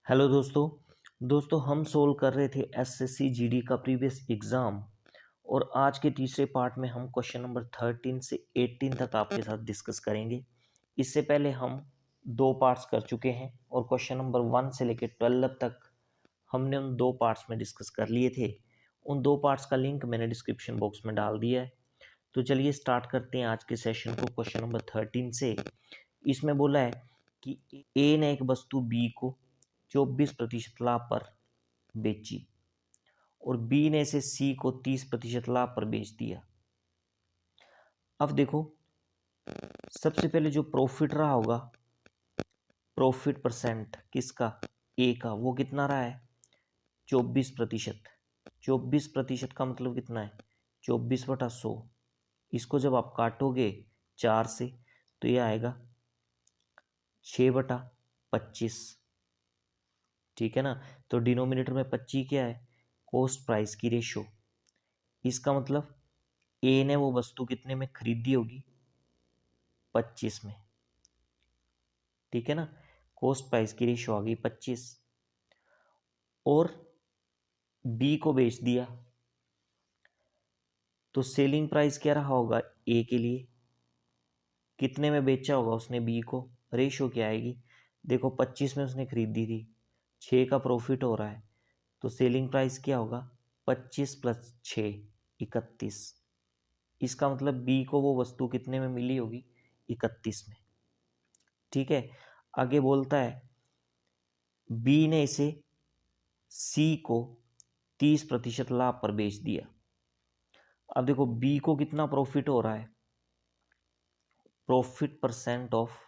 Hello दोस्तों हम solve कर रहे थे एसएससी जीडी का प्रीवियस एग्ज़ाम। और आज के तीसरे पार्ट में हम क्वेश्चन नंबर 13 से 18 तक आपके साथ डिस्कस करेंगे। इससे पहले हम दो पार्ट्स कर चुके हैं और क्वेश्चन नंबर 1 से लेकर 12 तक हमने उन दो पार्ट्स में डिस्कस कर लिए थे। उन दो पार्ट्स का लिंक मैंने डिस्क्रिप्शन बॉक्स में डाल दिया है। तो चलिए स्टार्ट करते हैं आज के सेशन को क्वेश्चन नंबर 13 से। इसमें बोला है कि ए ने एक वस्तु बी को 24% लाभ पर बेची और बी ने इसे सी को 30% लाभ पर बेच दिया। अब देखो, सबसे पहले जो प्रॉफिट रहा होगा, प्रॉफिट परसेंट किसका, ए का, वो कितना रहा है 24%। 24% का मतलब कितना है 24/100। इसको जब आप काटोगे 4 से तो ये आएगा 6/25। ठीक है ना। तो डिनोमिनेटर में 25 क्या है, कॉस्ट प्राइस की रेशो। इसका मतलब ए ने वो वस्तु कितने में खरीदी होगी 25 में। ठीक है ना, कॉस्ट प्राइस की रेशो आ गई 25 और बी को बेच दिया। तो सेलिंग प्राइस क्या रहा होगा ए के लिए, कितने में बेचा होगा उसने बी को, रेशो क्या आएगी, देखो 25 में उसने खरीदी थी, 6 का प्रॉफिट हो रहा है, तो सेलिंग प्राइस क्या होगा 25 + 6 31। इसका मतलब बी को वो वस्तु कितने में मिली होगी 31 में। ठीक है, आगे बोलता है बी ने इसे सी को 30% लाभ पर बेच दिया। अब देखो बी को कितना प्रॉफिट हो रहा है, profit percent of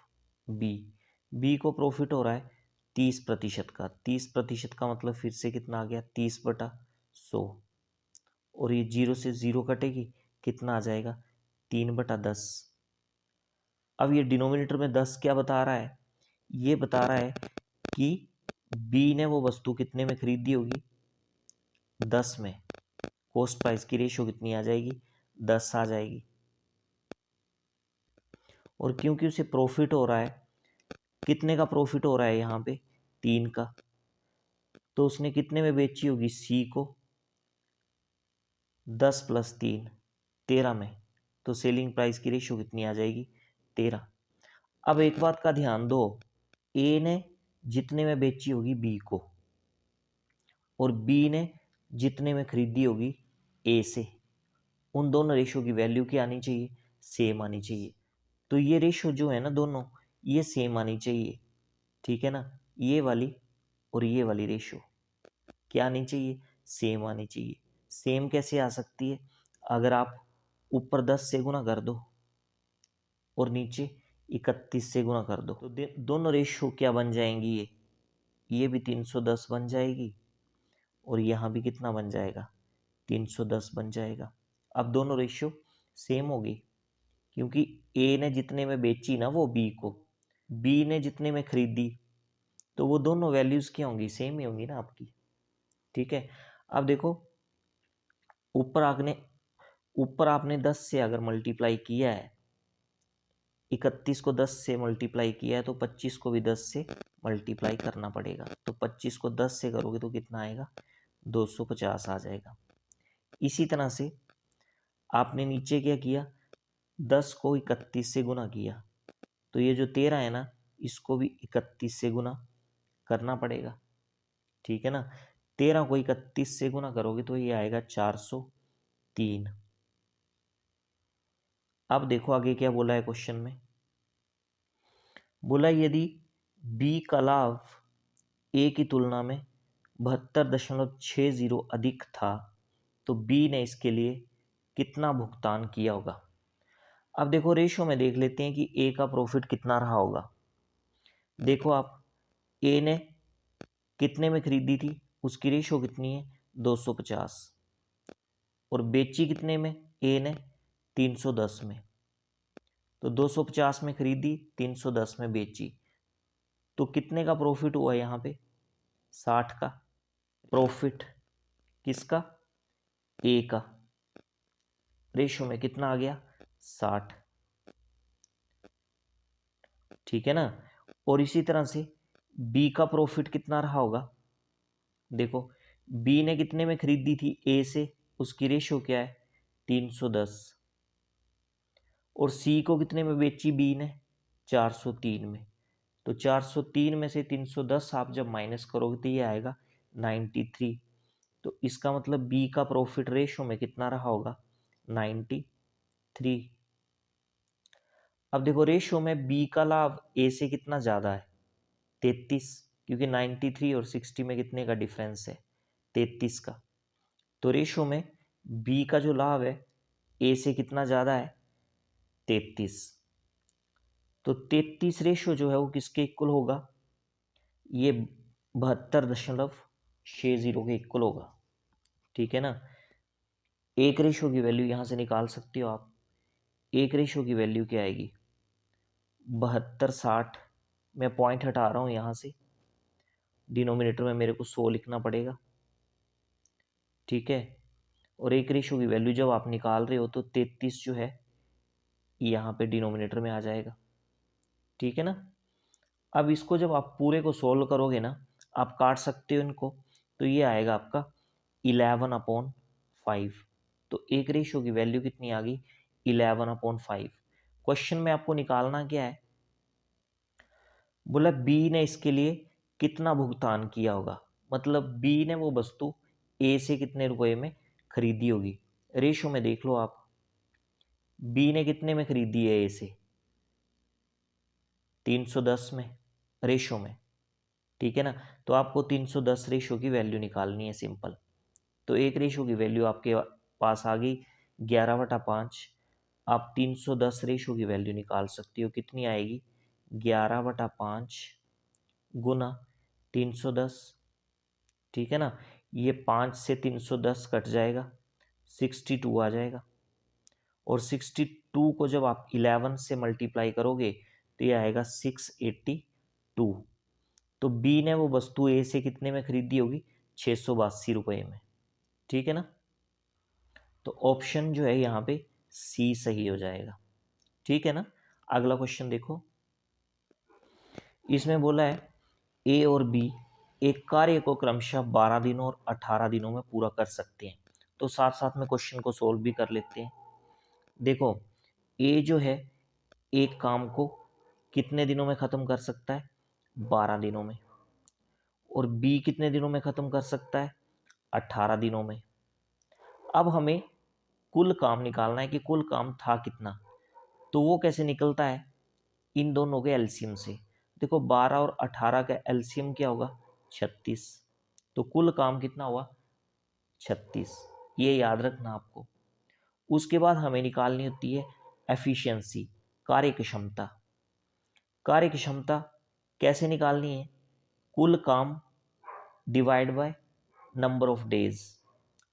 B, B को प्रॉफिट हो रहा है 30% का। 30% का मतलब फिर से कितना आ गया 30/100 और ये 0 से 0 कटेगी, कितना आ जाएगा 3/10। अब ये डिनोमिनेटर में 10 क्या बता रहा है, ये बता रहा है कि बी ने वो वस्तु कितने में खरीदी होगी 10 में। कॉस्ट प्राइस की रेशो कितनी आ जाएगी 10 आ जाएगी। और क्योंकि उसे प्रॉफिट हो रहा है, कितने का प्रॉफिट हो रहा है यहाँ पे 3 का, तो उसने कितने में बेची होगी सी को 10 + 3 13 में। तो सेलिंग प्राइस की रेशो कितनी आ जाएगी 13। अब एक बात का ध्यान दो, ए ने जितने में बेची होगी बी को और बी ने जितने में खरीदी होगी ए से, उन दोनों रेशो की वैल्यू क्या आनी चाहिए, सेम आनी चाहिए। तो ये रेशो जो है ना दोनों, ये सेम आनी चाहिए। ठीक है ना, ये वाली और ये वाली रेशो क्या आनी चाहिए, सेम आनी चाहिए। सेम कैसे आ सकती है, अगर आप ऊपर 10 से गुना कर दो और नीचे 31 से गुना कर दो तो दोनों रेशो क्या बन जाएंगी, ये भी 310 बन जाएगी और यहाँ भी कितना बन जाएगा 310 बन जाएगा। अब दोनों रेशियो सेम होगी क्योंकि ए ने जितने में बेची ना वो बी को, बी ने जितने में खरीदी, तो वो दोनों वैल्यूज क्या होंगी, सेम ही होंगी ना आपकी। ठीक है, अब देखो ऊपर आपने 10 से अगर मल्टीप्लाई किया है, 31 को 10 से मल्टीप्लाई किया है तो 25 को भी 10 से मल्टीप्लाई करना पड़ेगा। तो 25 को 10 से करोगे तो कितना आएगा 250 आ जाएगा। इसी तरह से आपने नीचे क्या किया, 10 को 31 से गुना किया, तो ये जो 13 है ना, इसको भी 31 से गुना करना पड़ेगा। ठीक है ना, 13 को 31 से गुना करोगे तो ये आएगा 403। अब देखो आगे क्या बोला है क्वेश्चन में, बोला यदि बी का लाभ ए की तुलना में 72.60 अधिक था तो बी ने इसके लिए कितना भुगतान किया होगा। अब देखो रेशो में देख लेते हैं कि ए का प्रॉफिट कितना रहा होगा। देखो आप, ए ने कितने में खरीदी थी, उसकी रेशो कितनी है 250 और बेची कितने में ए ने 310 में। तो 250 में खरीदी 310 में बेची, तो कितने का प्रॉफिट हुआ यहाँ पे 60 का प्रॉफिट, किसका ए का। रेशो में कितना आ गया 60। ठीक है ना, और इसी तरह से बी का प्रॉफिट कितना रहा होगा? देखो बी ने कितने में खरीदी थी ए से, उसकी रेशो क्या है 310, और सी को कितने में बेची बी ने 403 में। तो 403 में से 310 आप जब माइनस करोगे तो ये आएगा 93। तो इसका मतलब बी का प्रॉफिट रेशो में कितना रहा होगा 93। अब देखो रेशो में बी का लाभ ए से कितना ज़्यादा है 33, क्योंकि 93 और 60 में कितने का डिफरेंस है 33 का। तो रेशो में बी का जो लाभ है ए से कितना ज़्यादा है 33। तो 33 रेशो जो है वो किसके इक्वल होगा, ये 72.60 के इक्वल होगा। ठीक है ना। एक रेशो की वैल्यू यहाँ से निकाल सकते हो आप। एक रेशो की वैल्यू क्या आएगी 72/60। मैं पॉइंट हटा रहा हूँ यहाँ से, डिनोमिनेटर में मेरे को 100 लिखना पड़ेगा। ठीक है। और एक रेशो की वैल्यू जब आप निकाल रहे हो तो 33 जो है यहाँ पे डिनोमिनेटर में आ जाएगा। ठीक है ना। अब इसको जब आप पूरे को सोल्व करोगे ना, आप काट सकते हो इनको, तो ये आएगा आपका 11/5। तो एक रेशो की वैल्यू कितनी आ गई 11/5। क्वेश्चन में आपको निकालना क्या है, बोला बी ने इसके लिए कितना भुगतान किया होगा, मतलब बी ने वो वस्तु ए से कितने रुपए में खरीदी होगी। रेशो में देख लो आप, बी ने कितने में खरीदी है ए से 310 में रेशो में। ठीक है ना। तो आपको 310 रेशो की वैल्यू निकालनी है सिंपल। तो एक रेशो की वैल्यू आपके पास आ गई 11/5। आप 310 रेशो की वैल्यू निकाल सकते हो, कितनी आएगी 11/5 गुना 310। ठीक है ना। ये 5 से 310 कट जाएगा 62 आ जाएगा, और 62 को जब आप 11 से मल्टीप्लाई करोगे तो ये आएगा 682। तो बी ने वो वस्तु ए से कितने में खरीदी होगी 682 रुपये में। ठीक है ना। तो ऑप्शन जो है यहाँ पे सी सही हो जाएगा। ठीक है ना। अगला क्वेश्चन देखो, इसमें बोला है ए और बी एक कार्य को क्रमशः 12 दिनों और 18 दिनों में पूरा कर सकते हैं। तो साथ साथ में क्वेश्चन को सोल्व भी कर लेते हैं। देखो ए जो है एक काम को कितने दिनों में ख़त्म कर सकता है 12 दिनों में, और बी कितने दिनों में ख़त्म कर सकता है 18 दिनों में। अब हमें कुल काम निकालना है कि कुल काम था कितना। तो वो कैसे निकलता है, इन दोनों के एलसीएम से। देखो 12 और 18 का एलसीएम क्या होगा 36। तो कुल काम कितना हुआ 36, ये याद रखना आपको। उसके बाद हमें निकालनी होती है एफिशिएंसी, कार्य क्षमता। कार्य क्षमता कैसे निकालनी है, कुल काम divide by number of days.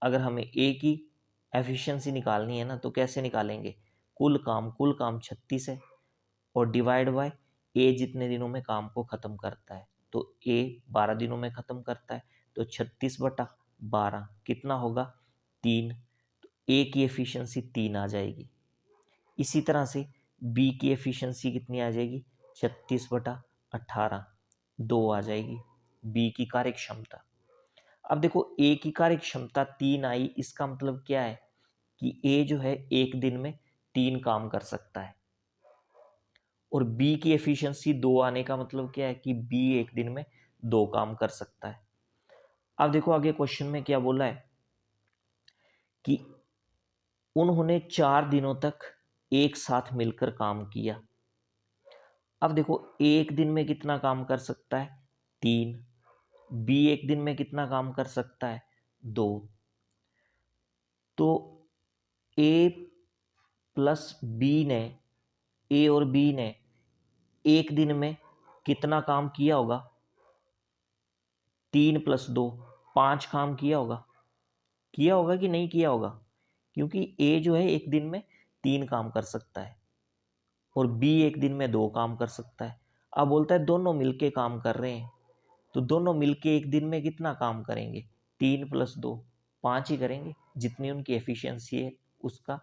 अगर हमें ए की एफिशिएंसी निकालनी है ना, तो कैसे निकालेंगे, कुल काम 36 है, और डिवाइड बाय ए जितने दिनों में काम को ख़त्म करता है। तो ए 12 दिनों में ख़त्म करता है, तो 36/12 कितना होगा 3। तो ए की एफिशिएंसी 3 आ जाएगी। इसी तरह से बी की एफिशिएंसी कितनी आ जाएगी 36/18 2 आ जाएगी बी की कार्य क्षमता। अब देखो ए की कार्य क्षमता 3 आई, इसका मतलब क्या है कि ए जो है एक दिन में 3 काम कर सकता है, और बी की एफिशिएंसी 2 आने का मतलब क्या है कि बी एक दिन में 2 काम कर सकता है। अब देखो आगे क्वेश्चन में क्या बोला है कि उन्होंने 4 दिनों तक एक साथ मिलकर काम किया। अब देखो एक दिन में कितना काम कर सकता है 3, बी एक दिन में कितना काम कर सकता है 2। तो ए प्लस बी ने, ए और बी ने एक दिन में कितना काम किया होगा 3 + 2 5 काम किया होगा कि नहीं किया होगा, क्योंकि ए जो है एक दिन में 3 काम कर सकता है और बी एक दिन में 2 काम कर सकता है। अब बोलता है दोनों मिलके काम कर रहे हैं, तो दोनों मिलके एक दिन में कितना काम करेंगे 3 + 2 5 ही करेंगे, जितनी उनकी एफिशिएंसी है उसका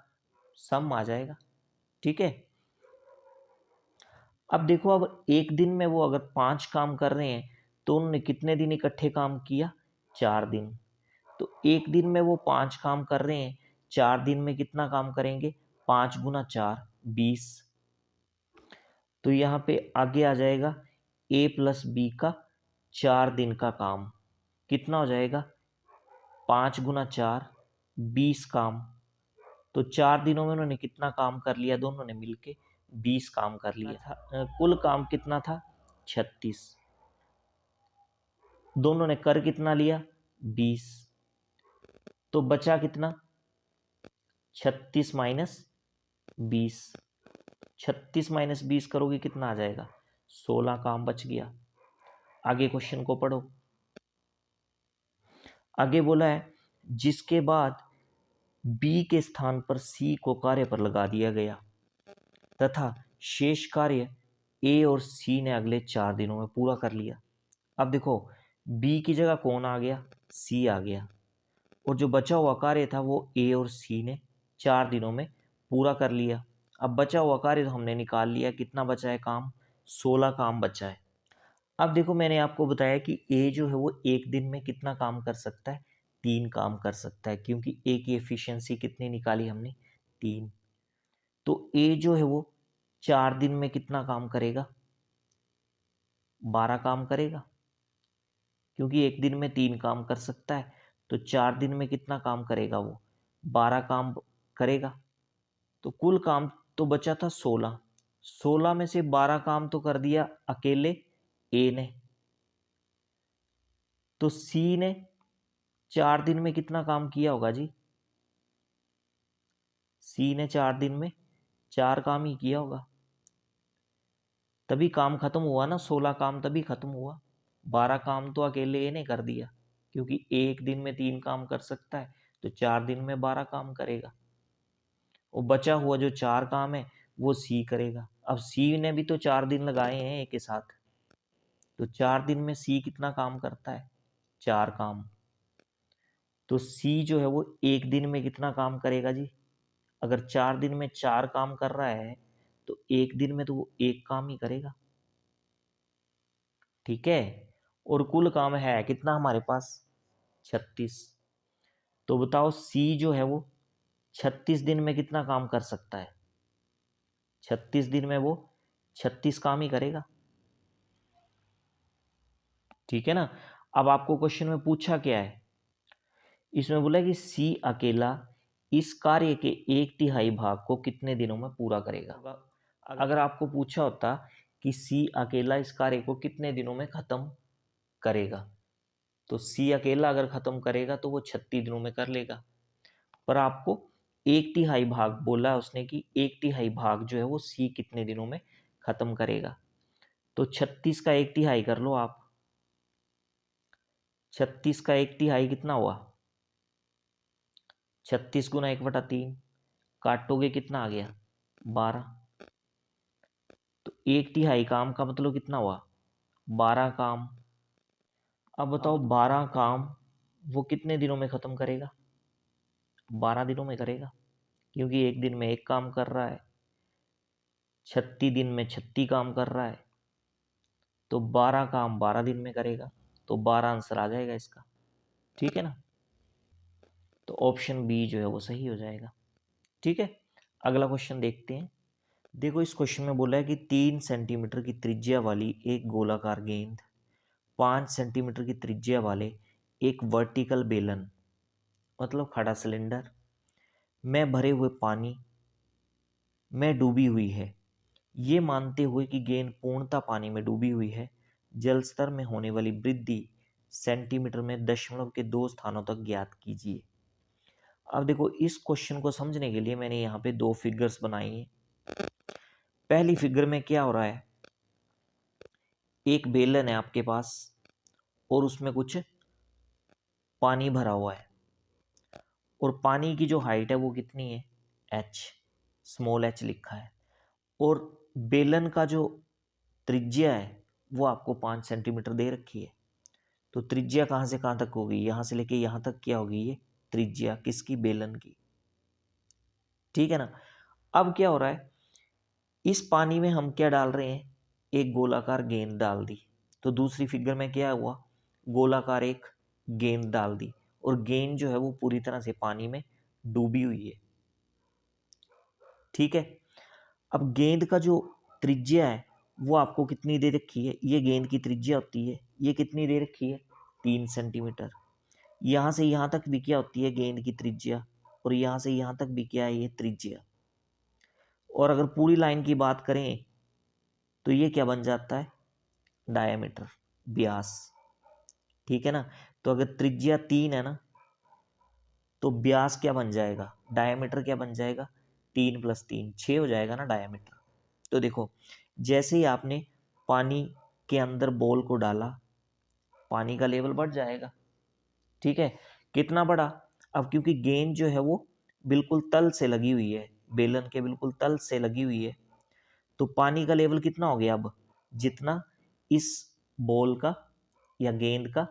सम आ जाएगा। ठीक है। अब देखो, अब एक दिन में वो अगर 5 काम कर रहे हैं तो उन्होंने कितने दिन इकट्ठे काम किया? 4 दिन। तो एक दिन में वो 5 काम कर रहे हैं, 4 दिन में कितना काम करेंगे? 5 गुना 4 20। तो यहाँ पे आगे आ जाएगा ए प्लस बी का 4 दिन का काम कितना हो जाएगा? 5 गुना 4 20 काम। तो 4 दिनों में उन्होंने कितना काम कर लिया? दोनों ने मिलके 20 काम कर लिया था। कुल काम कितना था? 36। दोनों ने कर कितना लिया? 20। तो बचा कितना? 36 माइनस 20। 36 माइनस 20 करोगे कितना आ जाएगा? 16 काम बच गया। आगे क्वेश्चन को पढ़ो। आगे बोला है जिसके बाद बी के स्थान पर सी को कार्य पर लगा दिया गया तथा शेष कार्य ए और सी ने अगले 4 दिनों में पूरा कर लिया। अब देखो, बी की जगह कौन आ गया? सी आ गया। और जो बचा हुआ कार्य था वो ए और सी ने 4 दिनों में पूरा कर लिया। अब बचा हुआ कार्य तो हमने निकाल लिया, कितना बचा है काम? 16 काम बचा है। अब देखो, मैंने आपको बताया कि ए जो है वो एक दिन में कितना काम कर सकता है? 3 काम कर सकता है, क्योंकि ए की एफिशिएंसी कितनी निकाली हमने? 3। तो ए जो है वो 4 दिन में कितना काम करेगा? 12 काम करेगा, क्योंकि एक दिन में 3 काम कर सकता है। तो 4 दिन में कितना काम करेगा वो? 12 काम करेगा। तो कुल काम तो बचा था 16। 16 में से 12 काम तो कर दिया अकेले ए ने। तो सी ने 4 दिन में कितना काम किया होगा जी? सी ने 4 दिन में 4 काम ही किया होगा, तभी काम खत्म हुआ ना। 16 काम तभी खत्म हुआ। 12 काम तो अकेले ए ने कर दिया, क्योंकि एक दिन में 3 काम कर सकता है, तो 4 दिन में 12 काम करेगा। और बचा हुआ जो 4 काम है वो सी करेगा। अब सी ने भी तो 4 दिन लगाए हैं ए के साथ, तो 4 दिन में सी कितना काम करता है? 4 काम। तो सी जो है वो एक दिन में कितना काम करेगा जी? अगर 4 दिन में 4 काम कर रहा है तो एक दिन में तो वो एक काम ही करेगा। ठीक है। और कुल काम है कितना हमारे पास? 36। तो बताओ सी जो है वो 36 दिन में कितना काम कर सकता है? 36 दिन में वो 36 काम ही करेगा। ठीक है ना। अब आपको क्वेश्चन में पूछा क्या है? इसमें बोला कि सी अकेला इस कार्य के 1/3 भाग को कितने दिनों में पूरा करेगा। अगर आपको पूछा होता कि सी अकेला इस कार्य को कितने दिनों में खत्म करेगा, तो सी अकेला अगर खत्म करेगा तो वो 36 दिनों में कर लेगा। पर आपको 1/3 भाग बोला है उसने कि 1/3 भाग जो है वो सी कितने दिनों में खत्म करेगा। तो 36 का 1/3 कर लो आप। 36 का 1/3 कितना हुआ? 36 गुना 1/3, काटोगे कितना आ गया? 12। तो 1/3 काम का मतलब कितना हुआ? 12 काम। अब बताओ 12 काम वो कितने दिनों में खत्म करेगा? 12 दिनों में करेगा, क्योंकि एक दिन में एक काम कर रहा है, 36 दिन में 36 काम कर रहा है, तो 12 काम 12 दिन में करेगा। तो 12 आंसर आ जाएगा इसका। ठीक है ना। तो ऑप्शन बी जो है वो सही हो जाएगा। ठीक है। अगला क्वेश्चन देखते हैं। देखो, इस क्वेश्चन में बोला है कि 3 सेंटीमीटर की त्रिज्या वाली एक गोलाकार गेंद 5 सेंटीमीटर की त्रिज्या वाले एक वर्टिकल बेलन मतलब खड़ा सिलेंडर में भरे हुए पानी में डूबी हुई है। ये मानते हुए कि गेंद पूर्णतः पानी में डूबी हुई है, जल स्तर में होने वाली वृद्धि सेंटीमीटर में दशमलव के 2 स्थानों तक ज्ञात कीजिए। अब देखो, इस क्वेश्चन को समझने के लिए मैंने यहाँ पे 2 फिगर्स बनाई हैं। पहली फिगर में क्या हो रहा है? एक बेलन है आपके पास और उसमें कुछ पानी भरा हुआ है, और पानी की जो हाइट है वो कितनी है? h, स्मॉल h लिखा है। और बेलन का जो त्रिज्या है वो आपको 5 सेंटीमीटर दे रखी है। तो त्रिज्या कहाँ से कहाँ तक होगी? यहाँ से लेके यहाँ तक क्या होगी? ये त्रिज्या किसकी? बेलन की। ठीक है ना। अब क्या हो रहा है? इस पानी में हम क्या डाल रहे हैं? एक गोलाकार गेंद डाल दी, तो दूसरी फिगर में क्या हुआ, गोलाकार एक गेंद डाल दी और गेंद जो है वो पूरी तरह से पानी में डूबी हुई है। ठीक है, अब गेंद का जो त्रिज्या है वो आपको कितनी दे रखी है, ये गेंद की त्रिज्या होती है, ये कितनी दे रखी है 3 सेंटीमीटर। यहाँ से यहाँ तक भी क्या होती है गेंद की त्रिज्या, और यहाँ से यहाँ तक भी क्या है ये त्रिज्या। और अगर पूरी लाइन की बात करें तो ये क्या बन जाता है, डायमीटर, व्यास। ठीक है ना, तो अगर त्रिज्या 3 है ना तो व्यास क्या बन जाएगा, डायमीटर क्या बन जाएगा, 3 + 3 6 हो जाएगा ना डायमीटर। तो देखो जैसे ही आपने पानी के अंदर बॉल को डाला, पानी का लेवल बढ़ जाएगा। ठीक है, कितना बढ़ा, अब क्योंकि गेंद जो है वो बिल्कुल तल से लगी हुई है, बेलन के बिल्कुल तल से लगी हुई है, तो पानी का लेवल कितना हो गया, अब जितना इस बॉल का या गेंद का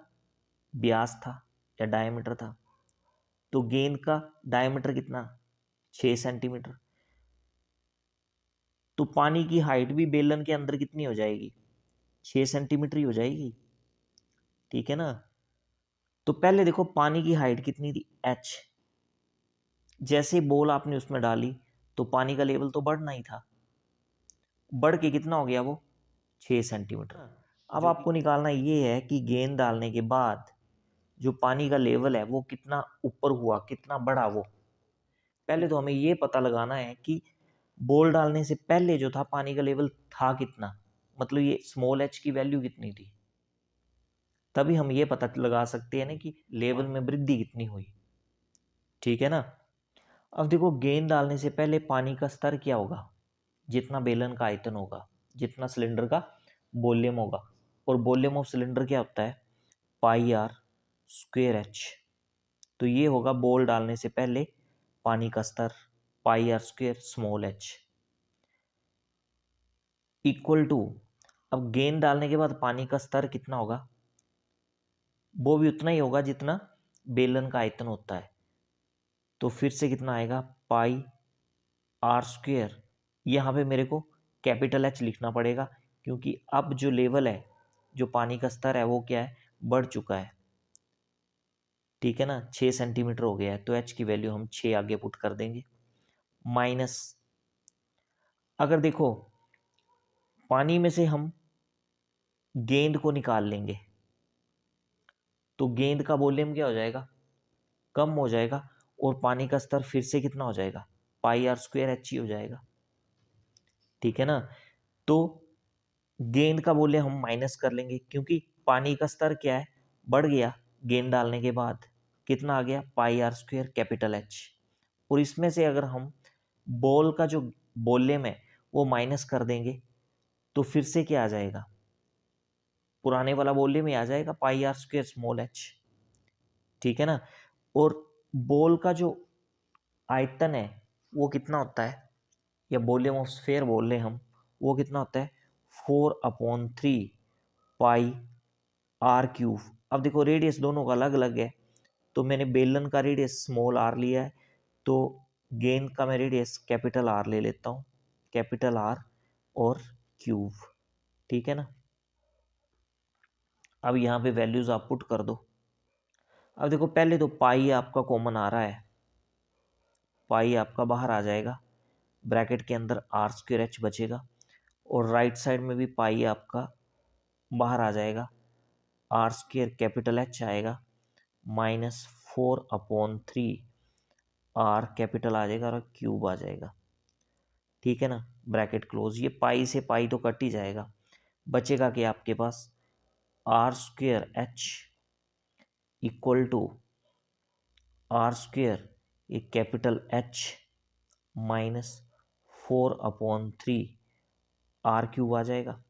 व्यास था या डायमीटर था, तो गेंद का डायमीटर कितना 6 सेंटीमीटर, तो पानी की हाइट भी बेलन के अंदर कितनी हो जाएगी, 6 सेंटीमीटर ही हो जाएगी। ठीक है ना, तो पहले देखो पानी की हाइट कितनी थी h, जैसे बॉल आपने उसमें डाली तो पानी का लेवल तो बढ़ना ही था, बढ़ के कितना हो गया वो 6 सेंटीमीटर। अब आपको निकालना ये है कि गेंद डालने के बाद जो पानी का लेवल है वो कितना ऊपर हुआ, कितना बढ़ा वो। पहले तो हमें ये पता लगाना है कि बॉल डालने से पहले जो था पानी का लेवल था कितना, मतलब ये स्मॉल h की वैल्यू कितनी थी, तभी हम ये पता लगा सकते हैं ना कि लेवल में वृद्धि कितनी हुई। ठीक है ना, अब देखो गेंद डालने से पहले पानी का स्तर क्या होगा, जितना बेलन का आयतन होगा, जितना सिलेंडर का वॉल्यूम होगा, और वॉल्यूम ऑफ सिलेंडर क्या होता है πr²h, तो ये होगा बॉल डालने से पहले पानी का स्तर πr² small h equal to, अब गेंद डालने के बाद पानी का स्तर कितना होगा, वो भी उतना ही होगा जितना बेलन का आयतन होता है, तो फिर से कितना आएगा πr²। यहाँ पे मेरे को कैपिटल H लिखना पड़ेगा क्योंकि अब जो लेवल है, जो पानी का स्तर है वो क्या है, बढ़ चुका है। ठीक है ना, 6 सेंटीमीटर हो गया है, तो H की वैल्यू हम 6 आगे पुट कर देंगे, माइनस, अगर देखो पानी में से हम गेंद को निकाल लेंगे तो गेंद का वॉल्यूम क्या हो जाएगा, कम हो जाएगा, और पानी का स्तर फिर से कितना हो जाएगा πr²h ही हो जाएगा। ठीक है ना, तो गेंद का वॉल्यूम हम माइनस कर लेंगे क्योंकि पानी का स्तर क्या है, बढ़ गया, गेंद डालने के बाद कितना आ गया πr² कैपिटल H, और इसमें से अगर हम बॉल का जो वॉल्यूम है वो माइनस कर देंगे तो फिर से क्या आ जाएगा, पुराने वाला वॉल्यूम ही आ जाएगा πr² स्मॉल h। ठीक है ना, और बॉल का जो आयतन है वो कितना होता है, या वॉल्यूम ऑफ स्फीयर बोल रहे हम, वो कितना होता है 4/3 πr³। अब देखो रेडियस दोनों का अलग अलग है, तो मैंने बेलन का रेडियस स्मॉल r लिया है, तो गेंद का मैं रेडियस कैपिटल R ले लेता हूँ, कैपिटल R और क्यूब। ठीक है ना, अब यहाँ पे वैल्यूज आप पुट कर दो। अब देखो पहले तो पाई आपका कॉमन आ रहा है, पाई आपका बाहर आ जाएगा, ब्रैकेट के अंदर r²h बचेगा, और राइट साइड में भी पाई आपका बाहर आ जाएगा, r² कैपिटल H आएगा, -4/3 r कैपिटल आ जाएगा और क्यूब आ जाएगा। ठीक है ना, ब्रैकेट क्लोज, ये पाई से पाई तो कट ही जाएगा, बचेगा कि आपके पास r²h इक्वल टू r² ये कैपिटल H -4/3 r³ आ जाएगा।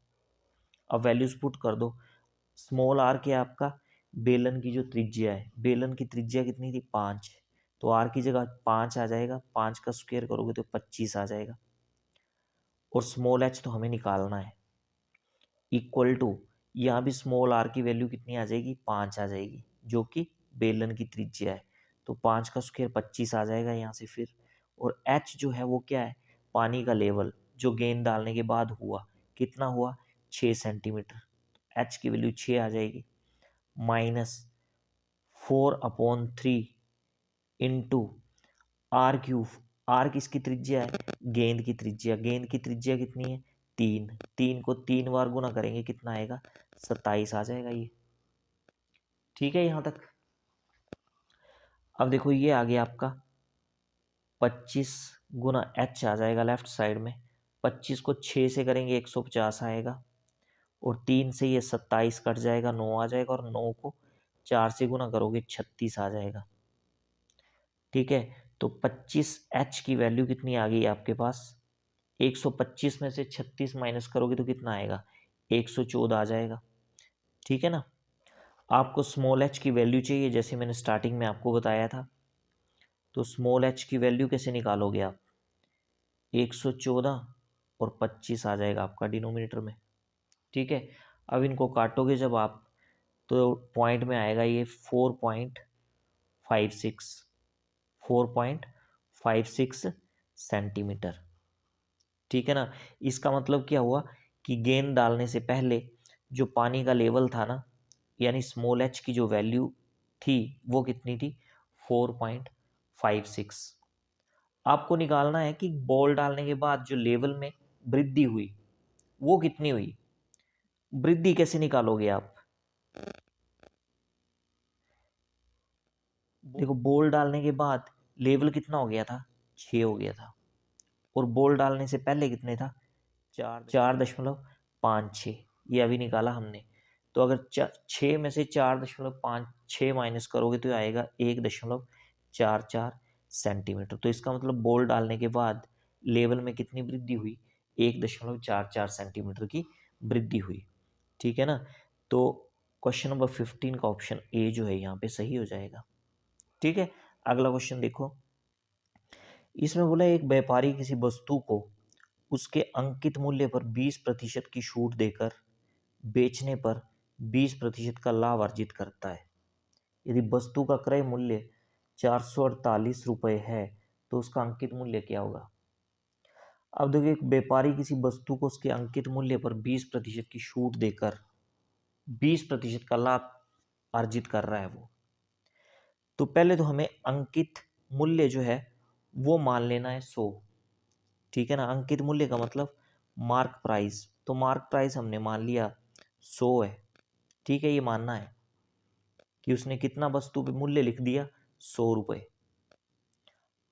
अब वैल्यूज पुट कर दो, स्मॉल r क्या आपका बेलन की जो त्रिज्या है, बेलन की त्रिज्या कितनी थी 5, तो r की जगह 5 आ जाएगा, 5 का स्क्वायर करोगे तो 25 आ जाएगा, और स्मॉल h तो हमें निकालना है, इक्वल टू, यहाँ भी स्मॉल r की वैल्यू कितनी आ जाएगी 5 आ जाएगी, जो कि बेलन की त्रिज्या है, तो 5 का स्क्वायर 25 आ जाएगा यहाँ से फिर, और h जो है वो क्या है, पानी का लेवल जो गेंद डालने के बाद हुआ, कितना हुआ 6 सेंटीमीटर, h की वैल्यू 6 आ जाएगी, minus 4/3 into R cube. R किसकी त्रिज्या है? गेंद की त्रिज्या। गेंद की त्रिज्या कितनी है? 3। 3 को 3 बार गुना करेंगे कितना आएगा? 27 आ जाएगा ये। ठीक है यहाँ तक। अब देखो ये आ गया आपका 25 गुना h आ जाएगा लेफ्ट साइड में। 25 को 6 से करेंगे 150 आएगा, और 3 से ये 27 कट जाएगा, 9 आ जाएगा, और 9 को 4 से गुना करोगे 36 आ जाएगा। ठीक है, तो 25h की वैल्यू कितनी आ गई आपके पास? 125 में से 36 माइनस करोगे तो कितना आएगा? 114 आ जाएगा। ठीक है ना। आपको स्मॉल h की वैल्यू चाहिए, जैसे मैंने स्टार्टिंग में आपको बताया था। तो स्मॉल h की वैल्यू कैसे निकालोगे आप? 114 और 25 आ जाएगा आपका डिनोमिनेटर में। ठीक है, अब इनको काटोगे जब आप, तो पॉइंट में आएगा ये 4.56 सेंटीमीटर। ठीक है ना। इसका मतलब क्या हुआ कि गेंद डालने से पहले जो पानी का लेवल था ना, यानी स्मॉल h की जो वैल्यू थी वो कितनी थी? 4.56। आपको निकालना है कि बॉल डालने के बाद जो लेवल में वृद्धि हुई वो कितनी हुई। वृद्धि कैसे निकालोगे आप? देखो, बॉल डालने के बाद लेवल कितना हो गया था? 6 हो गया था, और बॉल डालने से पहले कितने था? 4.56। ये अभी निकाला हमने। तो अगर 6 में से 4.56 माइनस करोगे तो आएगा 1.44 सेंटीमीटर। तो इसका मतलब बॉल डालने के बाद लेवल में कितनी वृद्धि हुई? 1.44 सेंटीमीटर की वृद्धि हुई। ठीक है ना। तो क्वेश्चन नंबर 15 का ऑप्शन ए जो है यहाँ पे सही हो जाएगा। ठीक है, अगला क्वेश्चन देखो। इसमें बोला एक व्यापारी किसी वस्तु को उसके अंकित मूल्य पर 20% की छूट देकर बेचने पर 20% का लाभ अर्जित करता है। यदि वस्तु का क्रय मूल्य 448 रुपये है तो उसका अंकित मूल्य क्या होगा? अब देखिए, एक व्यापारी किसी वस्तु को उसके अंकित मूल्य पर 20% की छूट देकर 20% का लाभ अर्जित कर रहा है वो। तो पहले तो हमें अंकित मूल्य जो है वो मान लेना है 100। ठीक है ना। अंकित मूल्य का मतलब मार्क प्राइस। तो मार्क प्राइस हमने मान लिया 100 है। ठीक है, ये मानना है कि उसने कितना वस्तु पे मूल्य लिख दिया? 100 रुपये।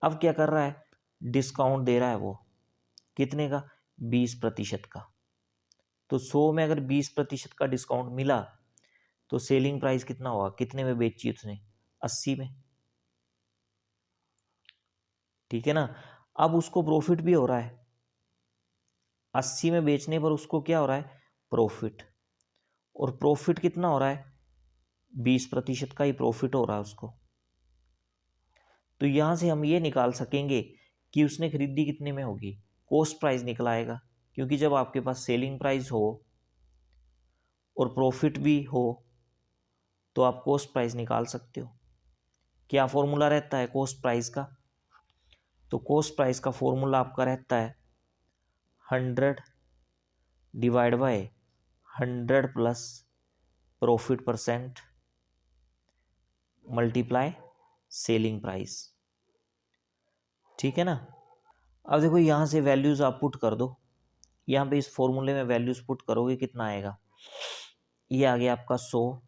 अब क्या कर रहा है? डिस्काउंट दे रहा है वो। कितने का? 20% का। तो 100 में अगर 20% का डिस्काउंट मिला तो सेलिंग प्राइस कितना हुआ? कितने में बेची उसने? 80 में। ठीक है ना। अब उसको प्रॉफिट भी हो रहा है। 80 में बेचने पर उसको क्या हो रहा है? प्रॉफिट। और प्रॉफिट कितना हो रहा है? 20% का ही प्रॉफिट हो रहा है उसको। तो यहां से हम ये निकाल सकेंगे कि उसने खरीदी कितने में होगी? कॉस्ट प्राइस निकल आएगा, क्योंकि जब आपके पास सेलिंग प्राइस हो और प्रॉफिट भी हो तो आप कॉस्ट प्राइस निकाल सकते हो। क्या फॉर्मूला रहता है कॉस्ट प्राइस का? तो कॉस्ट प्राइस का फॉर्मूला आपका रहता है 100 divide by 100 plus profit percent multiply selling price. ठीक है ना। अब देखो, यहां से वैल्यूज आप पुट कर दो। यहाँ पे इस फॉर्मूले में वैल्यूज पुट करोगे कितना आएगा? ये आ गया आपका 100।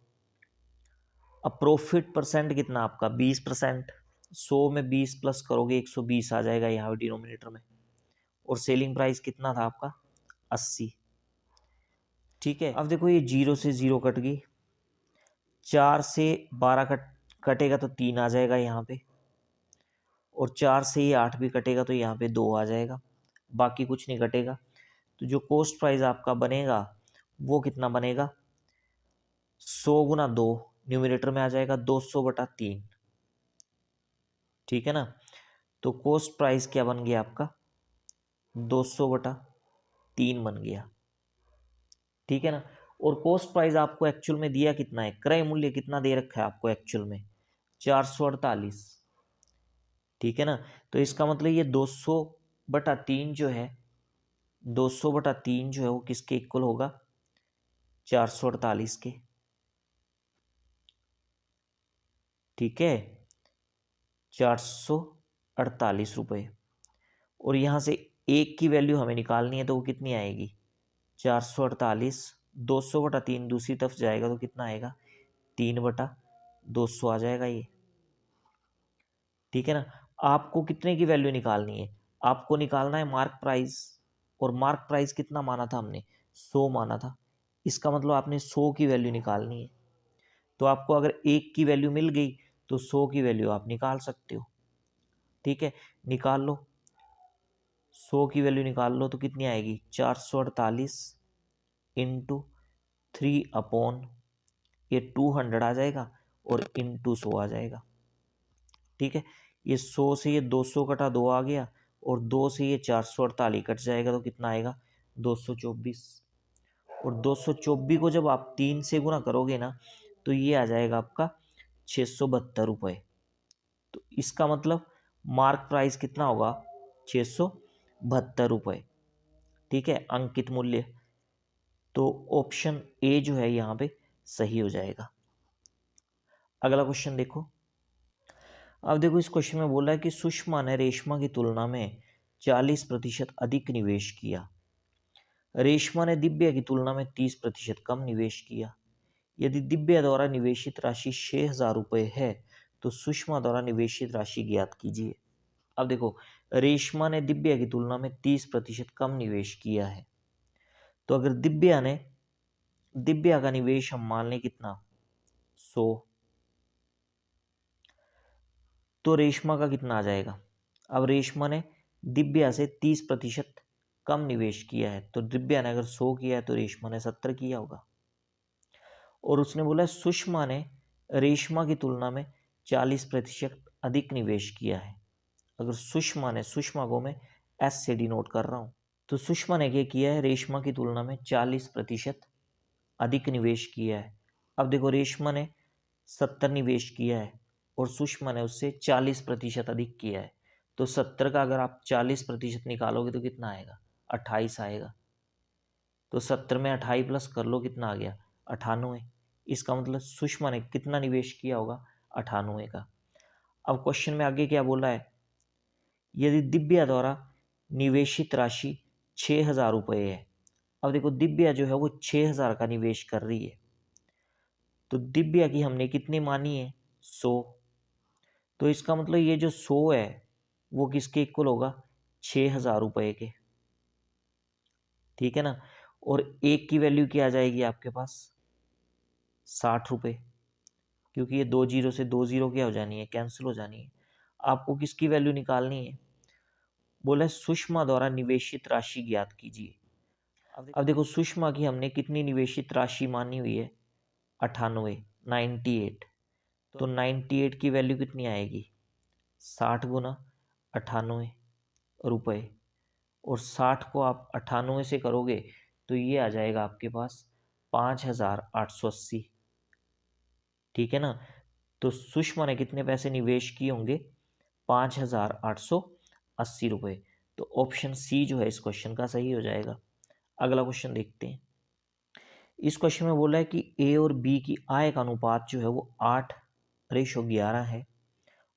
अब प्रॉफिट परसेंट कितना आपका? 20%। 100 में 20 प्लस करोगे 120 आ जाएगा यहाँ डिनोमिनेटर में। और सेलिंग प्राइस कितना था आपका? 80। ठीक है, अब देखो ये 0 से 0 कट गई, 4 से 12 कटेगा तो 3 आ जाएगा यहाँ पे, और 4 से ही 8 भी कटेगा तो यहाँ पे 2 आ जाएगा, बाकी कुछ नहीं कटेगा। तो जो कॉस्ट प्राइस आपका बनेगा वो कितना बनेगा? 100 गुना 2 न्यूमिनेटर में आ जाएगा 200/3। ठीक है ना। तो कॉस्ट प्राइस क्या बन गया आपका? 200/3 बन गया। ठीक है ना। और कॉस्ट प्राइस आपको एक्चुअल में दिया कितना है? क्रय मूल्य कितना दे रखा है आपको एक्चुअल में? 448। ठीक है ना। तो इसका मतलब ये 200/3 जो है, 200/3 जो है वो किसके इक्वल होगा? 448 के, ठीक है, 448 रुपये। और यहाँ से एक की वैल्यू हमें निकालनी है तो वो कितनी आएगी, 448, 200/3 दूसरी तरफ जाएगा तो कितना आएगा, 3/200 आ जाएगा ये, ठीक है ना। आपको कितने की वैल्यू निकालनी है, आपको निकालना है मार्क प्राइस, और मार्क प्राइस कितना माना था हमने, 100 माना था। इसका मतलब आपने 100 की वैल्यू निकालनी है। तो आपको अगर एक की वैल्यू मिल गई तो 100 की वैल्यू आप निकाल सकते हो, ठीक है, निकाल लो। 100 की वैल्यू निकाल लो तो कितनी आएगी, 448 इंटू 3 ये 200 आ जाएगा और इंटू 100 आ जाएगा, ठीक है। ये 100 से ये 200 कटा 2 आ गया, और 2 से ये 448 कट जाएगा तो कितना आएगा, 224। और 224 को जब आप 3 से गुना करोगे ना तो ये आ जाएगा आपका 672 रुपये। तो इसका मतलब मार्क प्राइस कितना होगा, 672 रुपये, ठीक है, अंकित मूल्य। तो ऑप्शन ए जो है यहाँ पे सही हो जाएगा। अगला क्वेश्चन देखो। अब देखो इस क्वेश्चन में बोला है कि सुषमा ने रेशमा की तुलना में 40% अधिक निवेश किया, रेशमा ने दिव्या की तुलना में 30% कम निवेश किया। यदि दिव्या द्वारा निवेशित राशि 6,000 रुपये है तो सुषमा द्वारा निवेशित राशि ज्ञात कीजिए। अब देखो, रेशमा ने दिव्या की तुलना में 30% कम निवेश किया है, तो अगर दिव्या का निवेश हम मान लें कितना, 100, तो रेशमा का कितना आ जाएगा। अब रेशमा ने दिव्या से 30% कम निवेश किया है, तो दिव्या ने अगर 100 किया है तो रेशमा ने 70 किया होगा। और उसने बोला सुषमा ने रेशमा की तुलना में 40% अधिक निवेश किया है। अगर सुषमा को मैं एस से डिनोट कर रहा हूं, तो सुषमा ने क्या किया है, रेशमा की तुलना में 40% अधिक निवेश किया है। अब देखो, रेशमा ने 70 निवेश किया है और सुषमा ने उससे 40% अधिक किया है, तो 70 का अगर आप 40% निकालोगे तो कितना आएगा, 28 आएगा। तो 70 में 28 प्लस कर लो, कितना आ गया, 98। इसका मतलब सुषमा ने कितना निवेश किया होगा, 98 का। अब क्वेश्चन में आगे क्या बोला है, यदि दिव्या द्वारा निवेशित राशि 6,000 रुपये है। अब देखो, दिव्या जो है वो 6,000 का निवेश कर रही है, तो दिव्या की हमने कितनी मानी है, 100। तो इसका मतलब ये जो 100 है वो किसके इक्वल होगा, 6,000 रुपये के, ठीक है ना। और एक की वैल्यू क्या आ जाएगी आपके पास, 60 रुपये, क्योंकि ये 2 जीरो से 2 जीरो क्या हो जानी है, कैंसिल हो जानी है। आपको किसकी वैल्यू निकालनी है, बोला सुषमा द्वारा निवेशित राशि ज्ञात कीजिए। अब देखो, सुषमा की हमने कितनी निवेशित राशि मानी हुई है, 98, 98। तो 98 की वैल्यू कितनी आएगी, 60 गुना 98 रुपये, और 60 को आप 98 से करोगे तो ये आ जाएगा आपके पास 5,880, ठीक है ना। तो सुषमा ने कितने पैसे निवेश किए होंगे, 5,880 रुपये। तो ऑप्शन सी जो है इस क्वेश्चन का सही हो जाएगा। अगला क्वेश्चन देखते हैं। इस क्वेश्चन में बोला है कि ए और बी की आय का अनुपात जो है वो 8:11 है,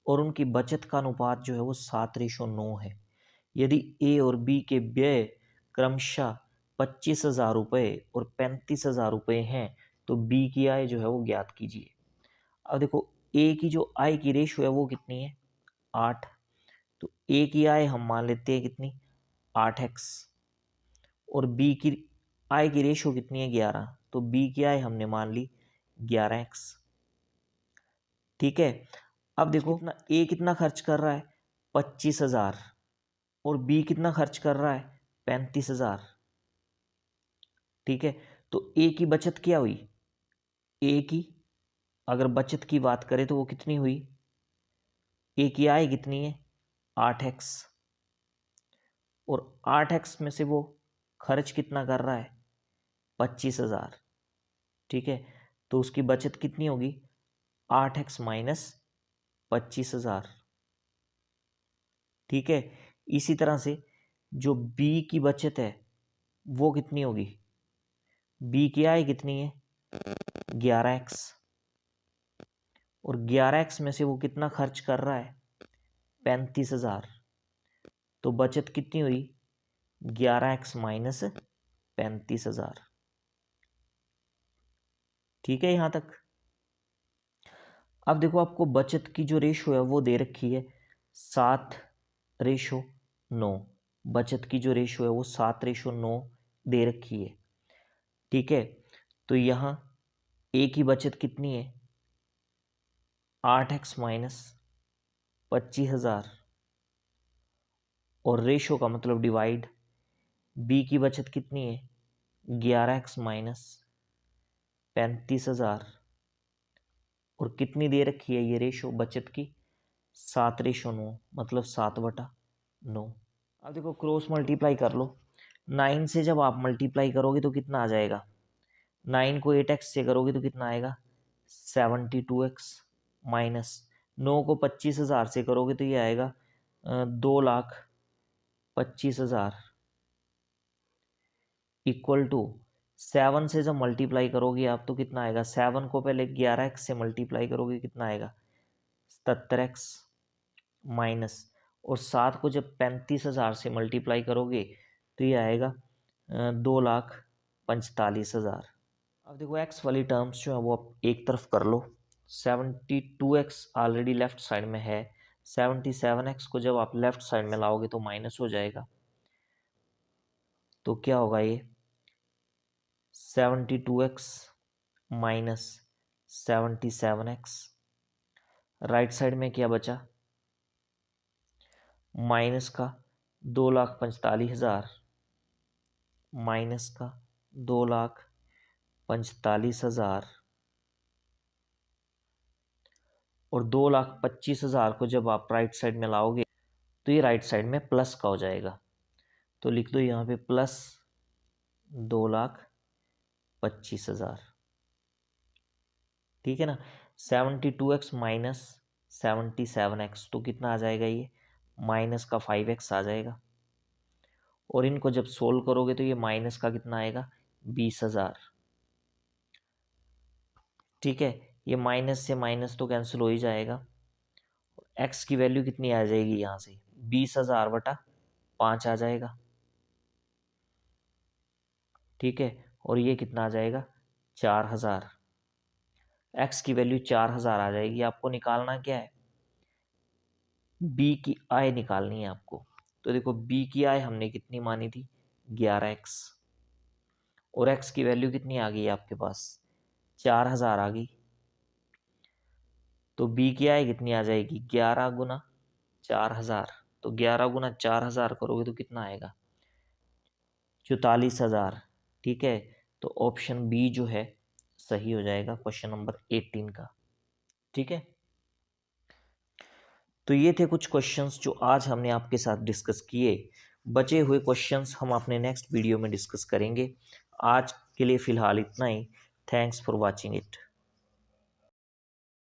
और उनकी बचत का अनुपात जो है वो 7:9 है। यदि ए और बी के व्यय क्रमशः 25,000 रुपये और 35,000 रुपये हैं तो बी की आय जो है वो ज्ञात कीजिए। अब देखो, ए की जो आय की रेशो है वो कितनी है, 8। तो ए की आय हम मान लेते हैं कितनी, 8x, और बी की आय की रेशो कितनी है, 11। तो बी की आय हमने मान ली 11x, ठीक है। अब देखो, ए कितना खर्च कर रहा है, 25,000, और बी कितना खर्च कर रहा है, 35,000, ठीक है। तो ए की बचत क्या हुई, ए की अगर बचत की बात करें तो वो कितनी हुई, ए की आय कितनी है, 8x, और 8x में से वो खर्च कितना कर रहा है, 25,000, ठीक है। तो उसकी बचत कितनी होगी, 8x माइनस 25,000, ठीक है। इसी तरह से जो बी की बचत है वो कितनी होगी, बी की आय कितनी है 11x, और 11x में से वो कितना खर्च कर रहा है 35,000, तो बचत कितनी हुई 11x माइनस 35,000। ठीक है यहां तक। अब देखो आपको बचत की जो रेशो है वो दे रखी है 7:9। बचत की जो रेशो है वो 7:9 दे रखी है। ठीक है, तो यहां ए की बचत कितनी है 8x माइनस 25,000, और रेशो का मतलब डिवाइड, बी की बचत कितनी है 11x माइनस 35,000, और कितनी दे रखी है ये रेशो बचत की 7:9, मतलब 7/9। अब देखो क्रॉस मल्टीप्लाई कर लो, 9 से जब आप मल्टीप्लाई करोगे तो कितना आ जाएगा, 9 को 8x से करोगे तो कितना आएगा 72x, माइनस 9 को 25,000 से करोगे तो ये आएगा 2,25,000, इक्वल टू 7 से जब मल्टीप्लाई करोगे आप तो कितना आएगा, 7 को पहले 11x से मल्टीप्लाई करोगे कितना आएगा 77x, माइनस, और 7 को जब 35,000 से मल्टीप्लाई करोगे तो ये आएगा 2,45,000। अब देखो x वाली टर्म्स जो है वो आप एक तरफ कर लो, 72x ऑलरेडी लेफ्ट साइड में है, 77x को जब आप लेफ्ट साइड में लाओगे तो माइनस हो जाएगा, तो क्या होगा ये 72x minus 77x, right side में क्या बचा माइनस का 2,45,000, माइनस का 2,45,000, और 2,25,000 को जब आप राइट साइड में लाओगे तो ये राइट साइड में प्लस का हो जाएगा, तो लिख दो यहाँ पे प्लस 2,25,000। ठीक है ना, 72x माइनस 77x, तो कितना आ जाएगा ये माइनस का 5x आ जाएगा, और इनको जब सोल्व करोगे तो ये माइनस का कितना आएगा 20,000। ठीक है, ये माइनस से माइनस तो कैंसिल हो ही जाएगा, x की वैल्यू कितनी आ जाएगी यहाँ से 20,000/5 आ जाएगा। ठीक है, और ये कितना आ जाएगा 4,000, x की वैल्यू 4,000 आ जाएगी। आपको निकालना क्या है b की आय निकालनी है आपको, तो देखो b की आय हमने कितनी मानी थी 11x, और x की वैल्यू कितनी आ गई आपके पास 4,000 आ गई, तो b की आय कितनी आ जाएगी 11 गुना 4,000, तो 11 गुना 4,000 करोगे तो कितना आएगा 44,000। ठीक है, तो ऑप्शन बी जो है सही हो जाएगा क्वेश्चन नंबर 18 का। ठीक है, तो ये थे कुछ क्वेश्चंस जो आज हमने आपके साथ डिस्कस किए। बचे हुए क्वेश्चंस हम अपने नेक्स्ट वीडियो में डिस्कस करेंगे। आज के लिए फ़िलहाल इतना ही। Thanks for watching it.